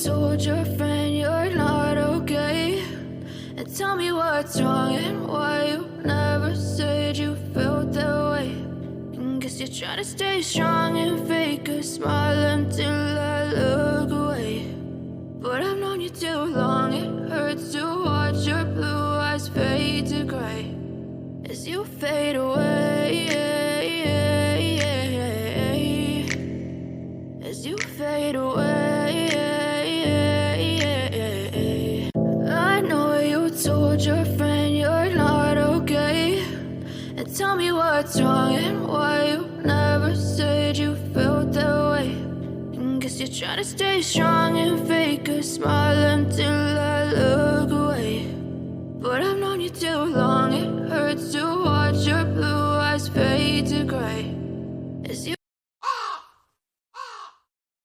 told your friend you're not okay, and tell me what's wrong and why you never said you felt that way. And guess you're trying to stay strong and fake a smile until I look away. But I've known you too long, it hurts to watch your blue eyes fade to gray as you fade away, as you fade away. I know you told your friend you're not okay, and tell me what's wrong and why you never said you felt that way. And guess you're trying to stay strong and fake a smile until I look away. But I've known you too long, it hurts to watch your blue eyes fade to gray